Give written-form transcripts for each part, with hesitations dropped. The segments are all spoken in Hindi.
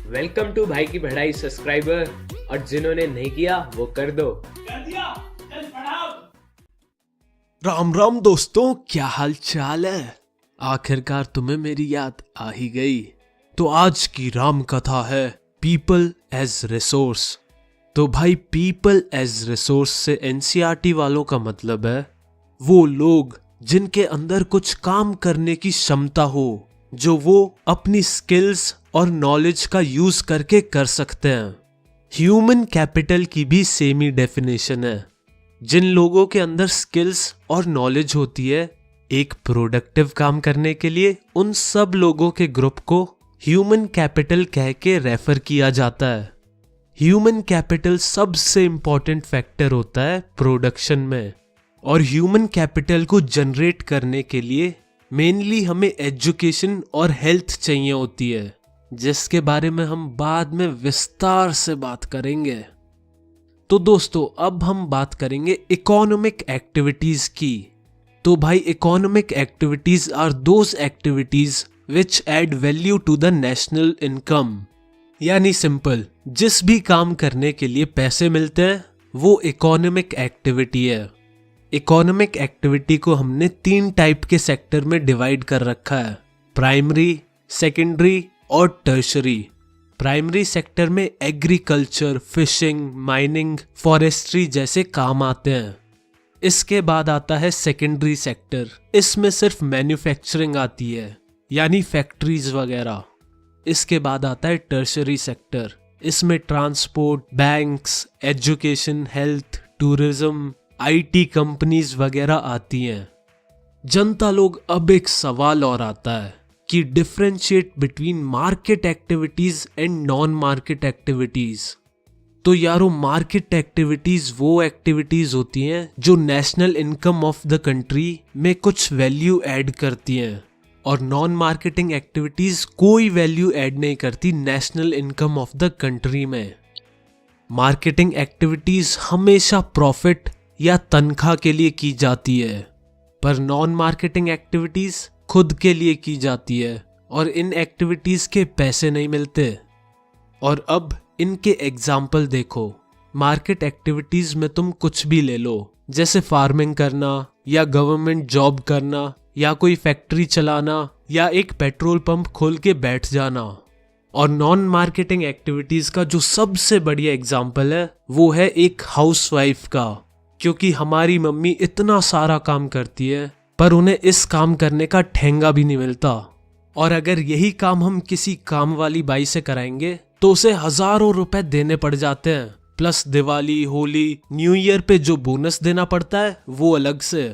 वेलकम टू भाई की बढ़ाई सब्सक्राइबर, और जिन्होंने नहीं किया वो कर दो। कर दिया, चल पढ़ाओ। राम राम दोस्तों, क्या हाल चाल है। आखिरकार तुम्हें मेरी याद आ ही गई। तो आज की राम कथा है पीपल एज रिसोर्स। तो भाई, पीपल एज रिसोर्स से एनसीईआरटी वालों का मतलब है वो लोग जिनके अंदर कुछ काम करने की क्षमता हो, जो वो अपनी स्किल्स और नॉलेज का यूज करके कर सकते हैं। ह्यूमन कैपिटल की भी सेम ही डेफिनेशन है। जिन लोगों के अंदर स्किल्स और नॉलेज होती है एक प्रोडक्टिव काम करने के लिए, उन सब लोगों के ग्रुप को ह्यूमन कैपिटल कह के रेफर किया जाता है। ह्यूमन कैपिटल सबसे इंपॉर्टेंट फैक्टर होता है प्रोडक्शन में, और ह्यूमन कैपिटल को जनरेट करने के लिए मेनली हमें एजुकेशन और हेल्थ चाहिए होती है, जिसके बारे में हम बाद में विस्तार से बात करेंगे। तो दोस्तों, अब हम बात करेंगे इकोनॉमिक एक्टिविटीज की। तो भाई, economic activities are those activities which add value to the national income. यानी सिंपल, जिस भी काम करने के लिए पैसे मिलते हैं वो इकोनॉमिक एक्टिविटी है। इकोनॉमिक एक्टिविटी को हमने 3 टाइप के सेक्टर में डिवाइड कर रखा है: प्राइमरी, सेकेंडरी और टर्शरी। प्राइमरी सेक्टर में एग्रीकल्चर, फिशिंग, माइनिंग, फॉरेस्ट्री जैसे काम आते हैं। इसके बाद आता है सेकेंडरी सेक्टर। इसमें सिर्फ मैन्युफैक्चरिंग आती है, यानी फैक्ट्रीज वगैरह। इसके बाद आता है टर्शरी सेक्टर। इसमें transport, banks, education, health, tourism, IT companies वगैरह आती हैं। जनता लोग, अब एक सवाल और आता है कि differentiate between market activities and non market activities. तो यारो, मार्केट एक्टिविटीज वो एक्टिविटीज होती हैं जो national income of the country में कुछ वैल्यू ऐड करती हैं, और नॉन मार्केटिंग एक्टिविटीज कोई वैल्यू ऐड नहीं करती national income of the country में। मार्केटिंग एक्टिविटीज हमेशा प्रॉफिट या तनख्वाह के लिए की जाती है, पर नॉन मार्केटिंग एक्टिविटीज खुद के लिए की जाती है, और इन एक्टिविटीज के पैसे नहीं मिलते। और अब इनके एग्जाम्पल देखो। मार्केट एक्टिविटीज में तुम कुछ भी ले लो, जैसे फार्मिंग करना, या गवर्नमेंट जॉब करना, या कोई फैक्ट्री चलाना, या एक पेट्रोल पंप खोल के बैठ जाना। और नॉन मार्केटिंग एक्टिविटीज का जो सबसे बढ़िया एग्जाम्पल है वो है एक हाउसवाइफ का, क्योंकि हमारी मम्मी इतना सारा काम करती है पर उन्हें इस काम करने का ठेंगा भी नहीं मिलता। और अगर यही काम हम किसी काम वाली बाई से कराएंगे तो उसे हजारों रुपए देने पड़ जाते हैं, plus Diwali, Holi, new year पे जो बोनस देना पड़ता है वो अलग से।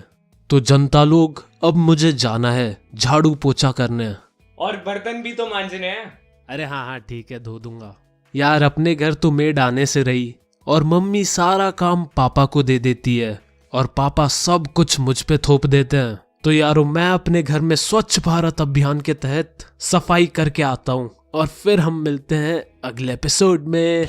तो जनता लोग, अब मुझे जाना है झाड़ू पोछा करने। और बर्तन भी तो मांजने हैं। अरे हाँ हाँ ठीक है, धो दूंगा। यार, अपने घर तो मेड आने से रही और मम्मी सारा काम पापा को दे देती है, और पापा सब कुछ मुझ पे थोप देते हैं। तो यारो, मैं अपने घर में स्वच्छ भारत अभियान के तहत सफाई करके आता हूँ, और फिर हम मिलते हैं अगले एपिसोड में।